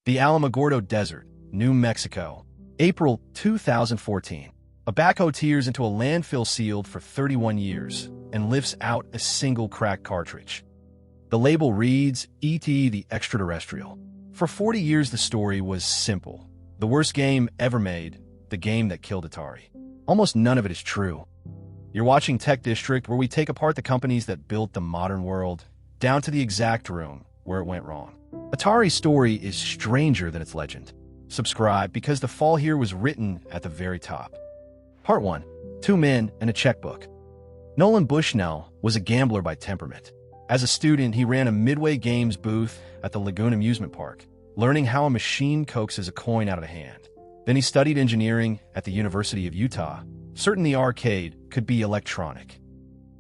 The Alamogordo Desert, New Mexico. April 2014. A backhoe tears into a landfill sealed for 31 years and lifts out a single cracked cartridge. The label reads, E.T. the Extraterrestrial. For 40 years the story was simple. The worst game ever made, the game that killed Atari. Almost none of it is true. You're watching Tech District, where we take apart the companies that built the modern world, down to the exact room where it went wrong. Atari's story is stranger than its legend. Subscribe, because the fall here was written at the very top. Part 1. 2 Men and a Checkbook. Nolan Bushnell was a gambler by temperament. As a student, he ran a Midway Games booth at the Lagoon Amusement Park, learning how a machine coaxes a coin out of a hand. Then he studied engineering at the University of Utah, certain the arcade could be electronic.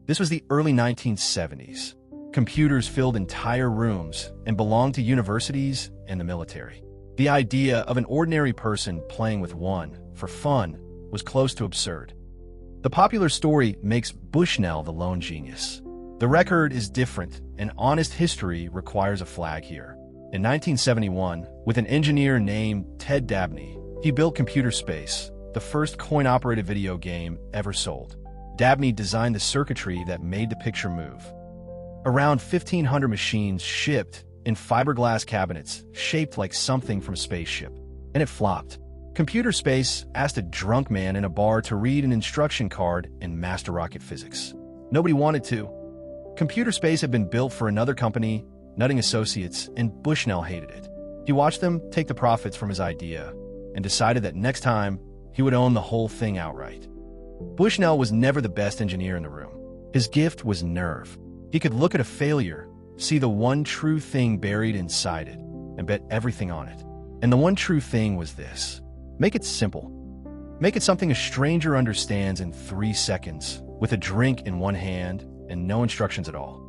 This was the early 1970s. Computers filled entire rooms and belonged to universities and the military. The idea of an ordinary person playing with one for fun was close to absurd. The popular story makes Bushnell the lone genius. The record is different, and honest history requires a flag here. In 1971, with an engineer named Ted Dabney, he built Computer Space, the first coin-operated video game ever sold. Dabney designed the circuitry that made the picture move. Around 1,500 machines shipped in fiberglass cabinets shaped like something from a spaceship, and it flopped. Computer Space asked a drunk man in a bar to read an instruction card in master rocket physics. Nobody wanted to. Computer Space had been built for another company, Nutting Associates, and Bushnell hated it. He watched them take the profits from his idea and decided that next time he would own the whole thing outright. Bushnell was never the best engineer in the room. His gift was nerve. He could look at a failure, see the one true thing buried inside it, and bet everything on it. And the one true thing was this: make it simple. Make it something a stranger understands in 3 seconds, with a drink in one hand and no instructions at all.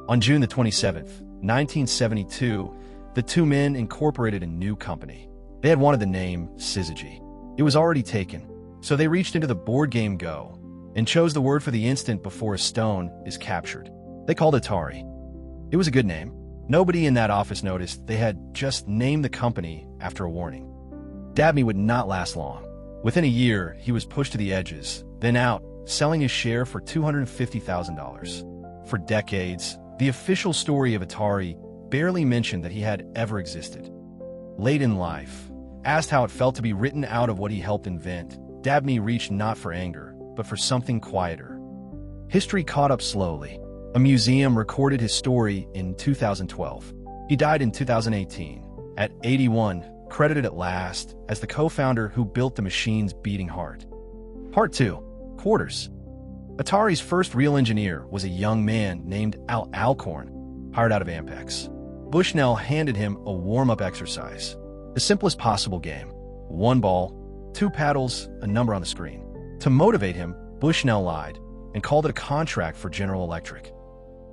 On June the 27th, 1972, the 2 men incorporated a new company. They had wanted the name Syzygy. It was already taken, so they reached into the board game Go and chose the word for the instant before a stone is captured. They called it Atari. It was a good name. Nobody in that office noticed they had just named the company after a warning. Dabney would not last long. Within a year, he was pushed to the edges, then out, selling his share for $250,000. For decades, the official story of Atari barely mentioned that he had ever existed. Late in life, asked how it felt to be written out of what he helped invent, Dabney reached not for anger, but for something quieter. History caught up slowly. A museum recorded his story in 2012. He died in 2018, at 81, credited at last as the co-founder who built the machine's beating heart. Part 2. Quarters. Atari's first real engineer was a young man named Al Alcorn, hired out of Ampex. Bushnell handed him a warm-up exercise. The simplest possible game. 1 ball, 2 paddles, a number on the screen. To motivate him, Bushnell lied and called it a contract for General Electric.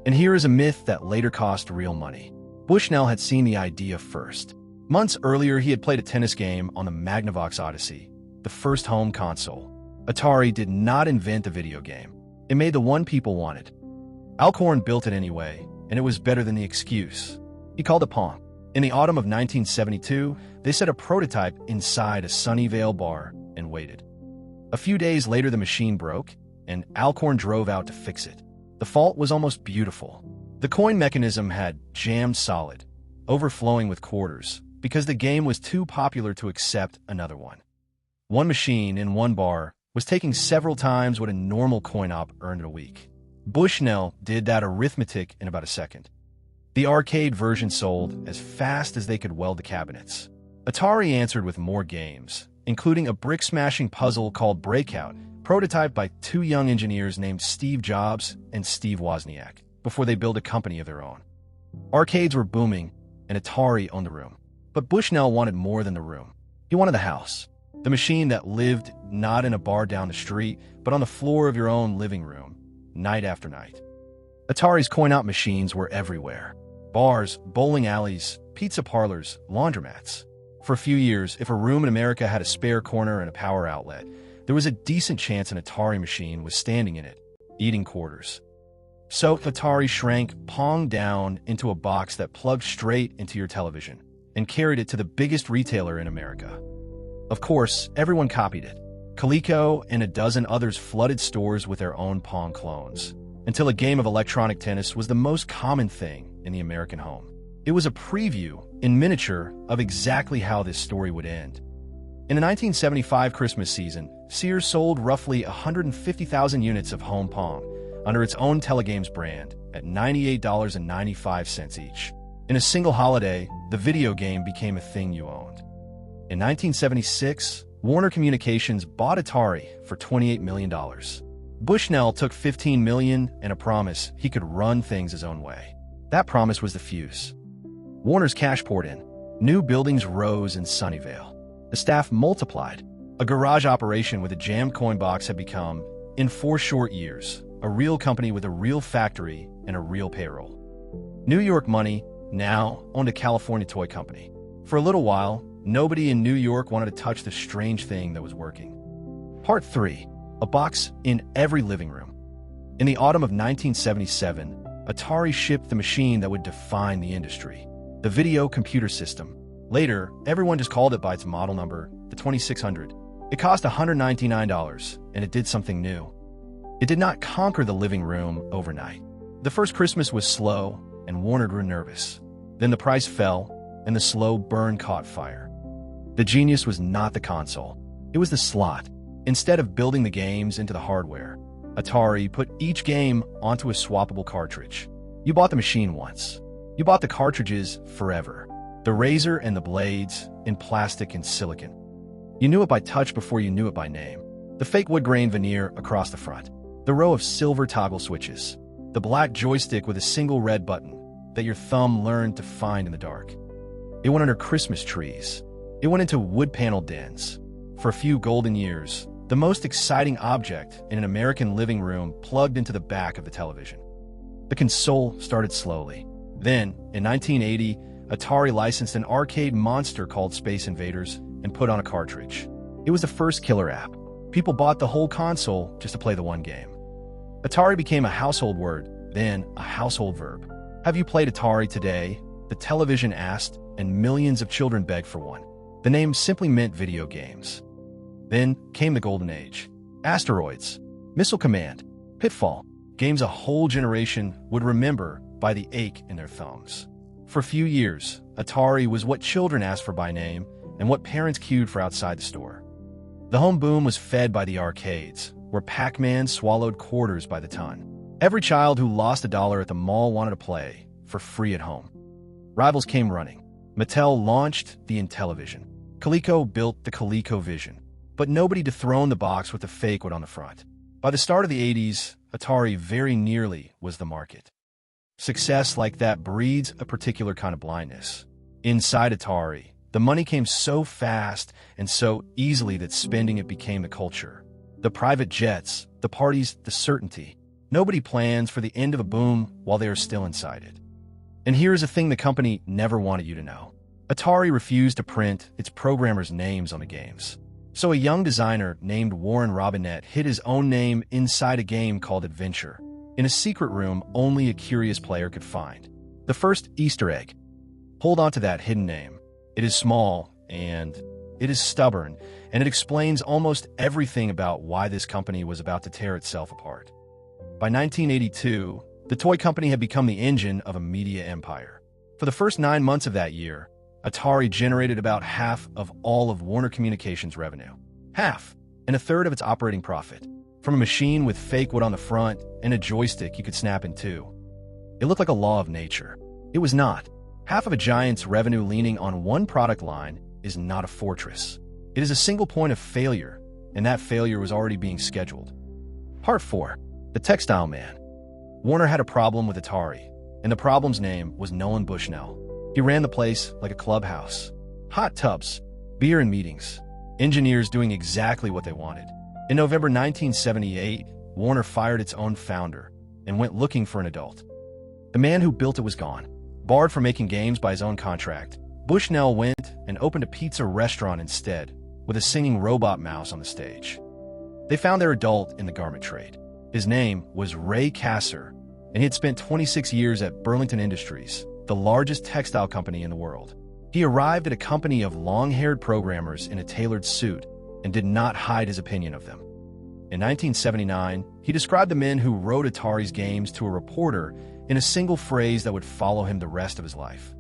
And here is a myth that later cost real money. Bushnell had seen the idea first. Months earlier, he had played a tennis game on the Magnavox Odyssey, the first home console. Atari did not invent the video game. It made the one people wanted. Alcorn built it anyway, and it was better than the excuse. He called it Pong. In the autumn of 1972, they set a prototype inside a Sunnyvale bar and waited. A few days later, the machine broke, and Alcorn drove out to fix it. The fault was almost beautiful. The coin mechanism had jammed solid, overflowing with quarters, because the game was too popular to accept another one. One machine in 1 bar was taking several times what a normal coin-op earned in a week. Bushnell did that arithmetic in about a second. The arcade version sold as fast as they could weld the cabinets. Atari answered with more games, including a brick-smashing puzzle called Breakout, prototyped by 2 young engineers named Steve Jobs and Steve Wozniak, before they built a company of their own. Arcades were booming, and Atari owned the room. But Bushnell wanted more than the room. He wanted the house. The machine that lived not in a bar down the street, but on the floor of your own living room, night after night. Atari's coin-op machines were everywhere. Bars, bowling alleys, pizza parlors, laundromats. For a few years, if a room in America had a spare corner and a power outlet, there was a decent chance an Atari machine was standing in it, eating quarters. So Atari shrank Pong down into a box that plugged straight into your television. and carried it to the biggest retailer in America. Of course, everyone copied it. Coleco and a dozen others flooded stores with their own Pong clones, until a game of electronic tennis was the most common thing in the American home. It was a preview, in miniature, of exactly how this story would end. In the 1975 Christmas season, Sears sold roughly 150,000 units of home Pong under its own Telegames brand at $98.95 each. In a single holiday, the video game became a thing you owned. In 1976, Warner Communications bought Atari for $28 million. Bushnell took $15 million and a promise he could run things his own way. That promise was the fuse. Warner's cash poured in. New buildings rose in Sunnyvale. The staff multiplied. A garage operation with a jammed coin box had become, in 4 short years, a real company with a real factory and a real payroll. New York Money now owned a California toy company. For a little while, nobody in New York wanted to touch the strange thing that was working. Part 3. A box in every living room. In the autumn of 1977, Atari shipped the machine that would define the industry, the video computer system. Later, everyone just called it by its model number, the 2600. It cost $199, and it did something new. It did not conquer the living room overnight. The first Christmas was slow, and Warner grew nervous. Then the price fell, and the slow burn caught fire. The genius was not the console. It was the slot. Instead of building the games into the hardware, Atari put each game onto a swappable cartridge. You bought the machine once. You bought the cartridges forever. The razor and the blades in plastic and silicon. You knew it by touch before you knew it by name. The fake wood grain veneer across the front. The row of silver toggle switches. The black joystick with a single red button that your thumb learned to find in the dark. It went under Christmas trees. It went into wood-paneled dens. For a few golden years, the most exciting object in an American living room plugged into the back of the television. The console started slowly. Then, in 1980, Atari licensed an arcade monster called Space Invaders and put on a cartridge. It was the first killer app. People bought the whole console just to play the one game. Atari became a household word, then a household verb. Have you played Atari today? The television asked, and millions of children begged for one. The name simply meant video games. Then came the Golden Age. Asteroids, Missile Command, Pitfall, games a whole generation would remember by the ache in their thumbs. For a few years, Atari was what children asked for by name and what parents queued for outside the store. The home boom was fed by the arcades, where Pac-Man swallowed quarters by the ton. Every child who lost $1 at the mall wanted to play for free at home. Rivals came running. Mattel launched the Intellivision. Coleco built the ColecoVision. But nobody dethroned the box with the fake wood on the front. By the start of the 80s, Atari very nearly was the market. Success like that breeds a particular kind of blindness. Inside Atari, the money came so fast and so easily that spending it became the culture. The private jets, the parties, the certainty. Nobody plans for the end of a boom while they are still inside it. And here's a thing the company never wanted you to know. Atari refused to print its programmers' names on the games. So a young designer named Warren Robinett hid his own name inside a game called Adventure, in a secret room only a curious player could find. The first Easter egg. Hold on to that hidden name. It is small, and it is stubborn, and it explains almost everything about why this company was about to tear itself apart. By 1982, the toy company had become the engine of a media empire. For the first 9 months of that year, Atari generated about half of all of Warner Communications' revenue. Half, and a third of its operating profit. From a machine with fake wood on the front and a joystick you could snap in two. It looked like a law of nature. It was not. Half of a giant's revenue leaning on one product line is not a fortress. It is a single point of failure, and that failure was already being scheduled. Part 4. The Textile Man. Warner had a problem with Atari, and the problem's name was Nolan Bushnell. He ran the place like a clubhouse. Hot tubs, beer and meetings, engineers doing exactly what they wanted. In November 1978, Warner fired its own founder and went looking for an adult. The man who built it was gone. Barred from making games by his own contract, Bushnell went and opened a pizza restaurant instead, with a singing robot mouse on the stage. They found their adult in the garment trade. His name was Ray Kasser, and he had spent 26 years at Burlington Industries, the largest textile company in the world. He arrived at a company of long-haired programmers in a tailored suit and did not hide his opinion of them. In 1979, he described the men who wrote Atari's games to a reporter in a single phrase that would follow him the rest of his life.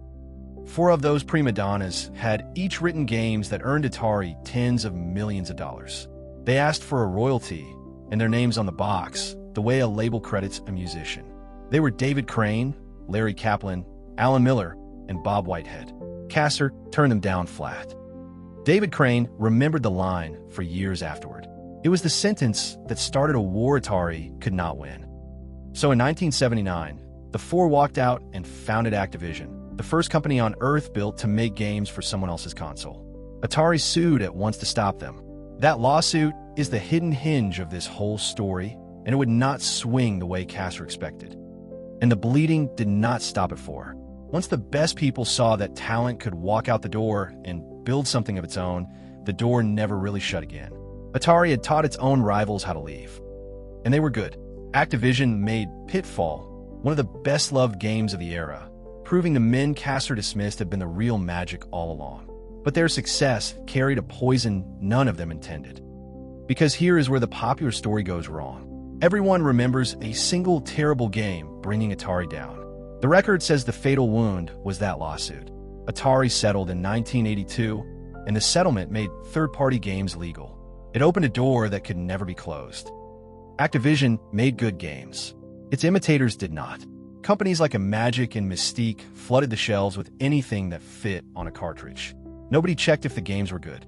4 of those prima donnas had each written games that earned Atari tens of millions of dollars. They asked for a royalty and their names on the box, the way a label credits a musician. They were David Crane, Larry Kaplan, Alan Miller, and Bob Whitehead. Kassar turned them down flat. David Crane remembered the line for years afterward. It was the sentence that started a war Atari could not win. So in 1979, the 4 walked out and founded Activision, the first company on Earth built to make games for someone else's console. Atari sued at once to stop them. That lawsuit is the hidden hinge of this whole story, and it would not swing the way Kassar expected. And the bleeding did not stop at 4. Once the best people saw that talent could walk out the door and build something of its own, the door never really shut again. Atari had taught its own rivals how to leave. And they were good. Activision made Pitfall one of the best-loved games of the era, proving the men Kassar dismissed had been the real magic all along. But their success carried a poison none of them intended. Because here is where the popular story goes wrong. Everyone remembers a single terrible game bringing Atari down. The record says the fatal wound was that lawsuit. Atari settled in 1982, and the settlement made third-party games legal. It opened a door that could never be closed. Activision made good games. Its imitators did not. Companies like Magic and Mystique flooded the shelves with anything that fit on a cartridge. Nobody checked if the games were good.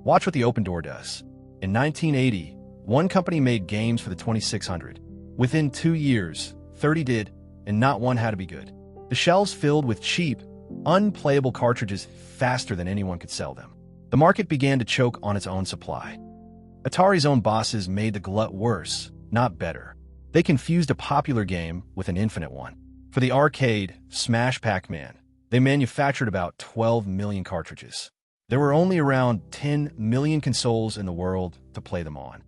Watch what the open door does. In 1980, one company made games for the 2600. Within 2 years, 30 did, and not one had to be good. The shelves filled with cheap, unplayable cartridges faster than anyone could sell them. The market began to choke on its own supply. Atari's own bosses made the glut worse, not better. They confused a popular game with an infinite one. For the arcade, Smash Pac-Man, they manufactured about 12 million cartridges. There were only around 10 million consoles in the world to play them on.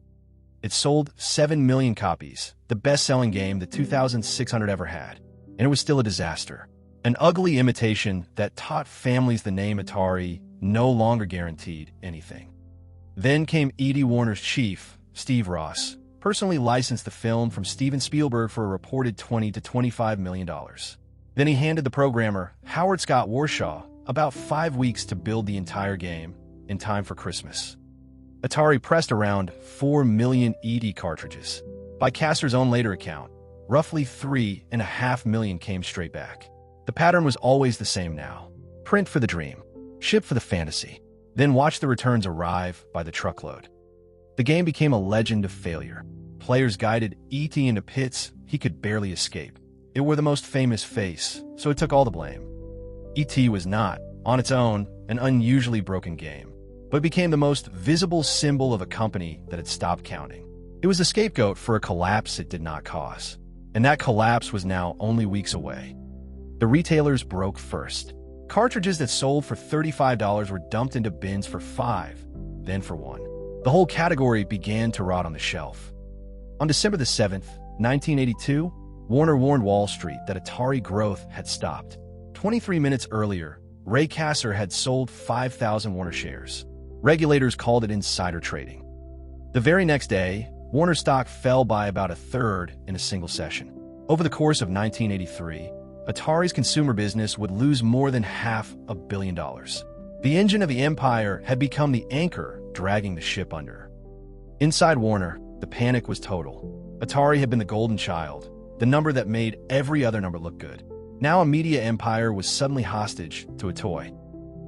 It sold 7 million copies, the best-selling game the 2600 ever had, and it was still a disaster. An ugly imitation that taught families the name Atari no longer guaranteed anything. Then came E.D. Warner's chief, Steve Ross, personally licensed the film from Steven Spielberg for a reported $20 to $25 million. Then he handed the programmer, Howard Scott Warshaw, about 5 weeks to build the entire game in time for Christmas. Atari pressed around 4 million E.D. cartridges. By Kassar's own later account, roughly 3.5 million came straight back. The pattern was always the same now. Print for the dream, ship for the fantasy, then watch the returns arrive by the truckload. The game became a legend of failure. Players guided E.T. into pits he could barely escape. It wore the most famous face, so it took all the blame. E.T. was not, on its own, an unusually broken game, but became the most visible symbol of a company that had stopped counting. It was a scapegoat for a collapse it did not cause, and that collapse was now only weeks away. The retailers broke first. Cartridges that sold for $35 were dumped into bins for $5, then for $1. The whole category began to rot on the shelf. On December the 7th, 1982, Warner warned Wall Street that Atari growth had stopped. 23 minutes earlier, Ray Kassar had sold 5,000 Warner shares. Regulators called it insider trading. The very next day, Warner stock fell by about a third in a single session. Over the course of 1983, Atari's consumer business would lose more than $500 million. The engine of the empire had become the anchor dragging the ship under. Inside Warner, the panic was total. Atari had been the golden child, the number that made every other number look good. Now a media empire was suddenly hostage to a toy.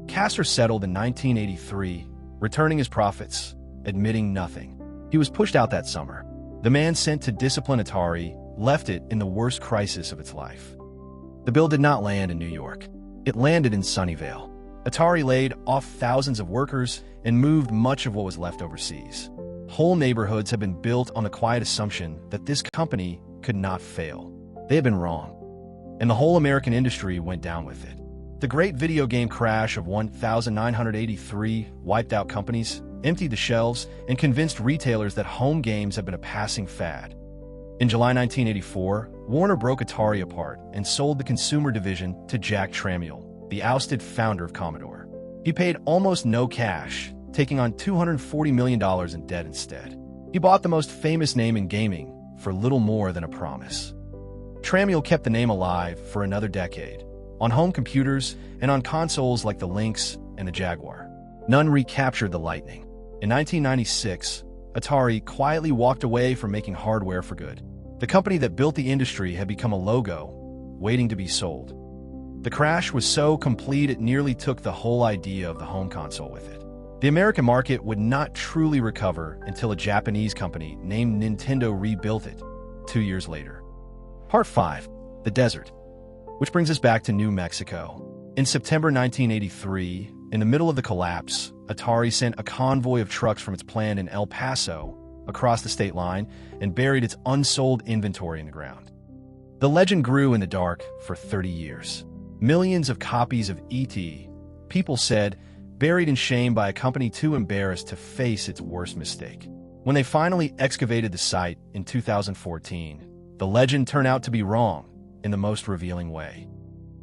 Kassar settled in 1983, returning his profits, admitting nothing. He was pushed out that summer. The man sent to discipline Atari left it in the worst crisis of its life. The bill did not land in New York. It landed in Sunnyvale. Atari laid off thousands of workers and moved much of what was left overseas. Whole neighborhoods had been built on the quiet assumption that this company could not fail. They had been wrong. And the whole American industry went down with it. The great video game crash of 1983 wiped out companies, emptied the shelves, and convinced retailers that home games had been a passing fad. In July 1984, Warner broke Atari apart and sold the consumer division to Jack Tramiel, the ousted founder of Commodore. He paid almost no cash, taking on $240 million in debt instead. He bought the most famous name in gaming for little more than a promise. Tramiel kept the name alive for another decade, on home computers and on consoles like the Lynx and the Jaguar. None recaptured the lightning. In 1996, Atari quietly walked away from making hardware for good. The company that built the industry had become a logo, waiting to be sold. The crash was so complete it nearly took the whole idea of the home console with it. The American market would not truly recover until a Japanese company named Nintendo rebuilt it 2 years later. Part 5. The Desert. Which brings us back to New Mexico. In September 1983, in the middle of the collapse, Atari sent a convoy of trucks from its plant in El Paso across the state line and buried its unsold inventory in the ground. The legend grew in the dark for 30 years. Millions of copies of E.T., people said, buried in shame by a company too embarrassed to face its worst mistake. When they finally excavated the site in 2014, the legend turned out to be wrong in the most revealing way.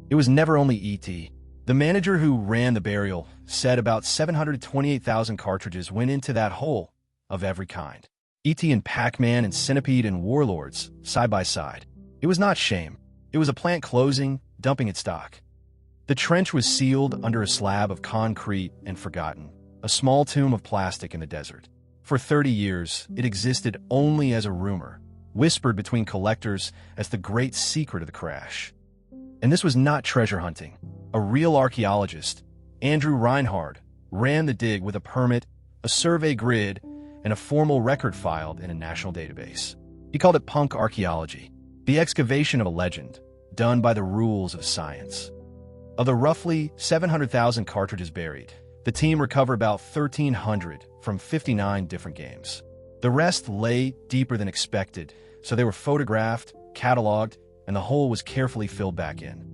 It was never only E.T. The manager who ran the burial said about 728,000 cartridges went into that hole of every kind. E.T. and Pac-Man and Centipede and Warlords, side by side. It was not shame. It was a plant closing, dumping its stock. The trench was sealed under a slab of concrete and forgotten, a small tomb of plastic in the desert. For 30 years, it existed only as a rumor, whispered between collectors as the great secret of the crash. And this was not treasure hunting. A real archaeologist, Andrew Reinhard, ran the dig with a permit, a survey grid, and a formal record filed in a national database. He called it punk archaeology, the excavation of a legend, done by the rules of science. Of the roughly 700,000 cartridges buried, the team recovered about 1,300 from 59 different games. The rest lay deeper than expected, so they were photographed, cataloged, and the hole was carefully filled back in.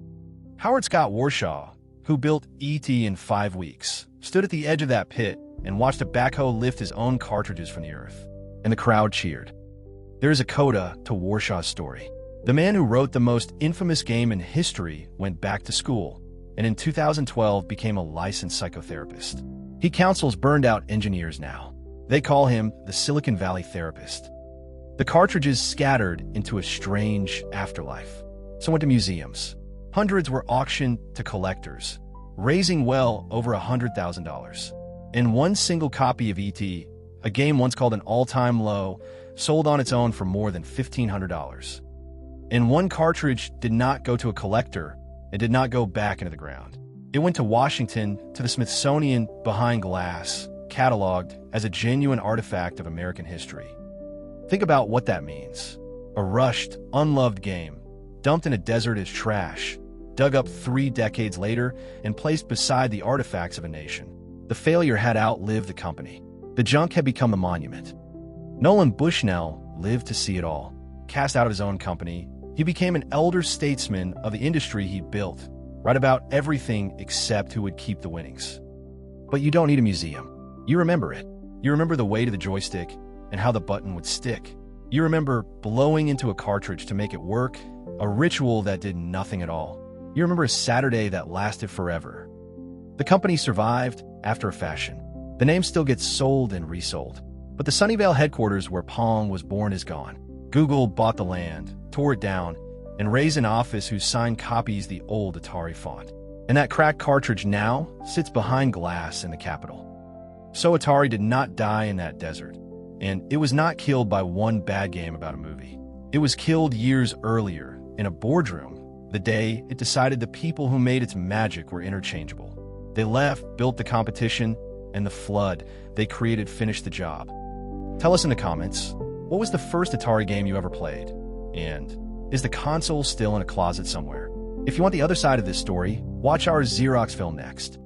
Howard Scott Warshaw, who built E.T. in 5 weeks, stood at the edge of that pit and watched a backhoe lift his own cartridges from the earth, and the crowd cheered. There is a coda to Warshaw's story. The man who wrote the most infamous game in history went back to school, and in 2012 became a licensed psychotherapist. He counsels burned-out engineers now. They call him the Silicon Valley Therapist. The cartridges scattered into a strange afterlife. Some went to museums. Hundreds were auctioned to collectors, raising well over $100,000. And one single copy of E.T., a game once called an all-time low, sold on its own for more than $1,500. And one cartridge did not go to a collector and did not go back into the ground. It went to Washington, to the Smithsonian behind glass, cataloged as a genuine artifact of American history. Think about what that means. A rushed, unloved game, dumped in a desert as trash, dug up 3 decades later and placed beside the artifacts of a nation. The failure had outlived the company. The junk had become a monument. Nolan Bushnell lived to see it all. Cast out of his own company, he became an elder statesman of the industry he built, right about everything except who would keep the winnings. But you don't need a museum. You remember it. You remember the weight of the joystick and how the button would stick. You remember blowing into a cartridge to make it work, a ritual that did nothing at all. You remember a Saturday that lasted forever. The company survived after a fashion. The name still gets sold and resold. But the Sunnyvale headquarters where Pong was born is gone. Google bought the land, tore it down, and raised an office whose sign copies the old Atari font. And that cracked cartridge now sits behind glass in the Capitol. So Atari did not die in that desert. And it was not killed by one bad game about a movie. It was killed years earlier in a boardroom, the day it decided the people who made its magic were interchangeable. They left, built the competition, and the flood they created finished the job. Tell us in the comments, what was the first Atari game you ever played? And is the console still in a closet somewhere? If you want the other side of this story, watch our Xerox film next.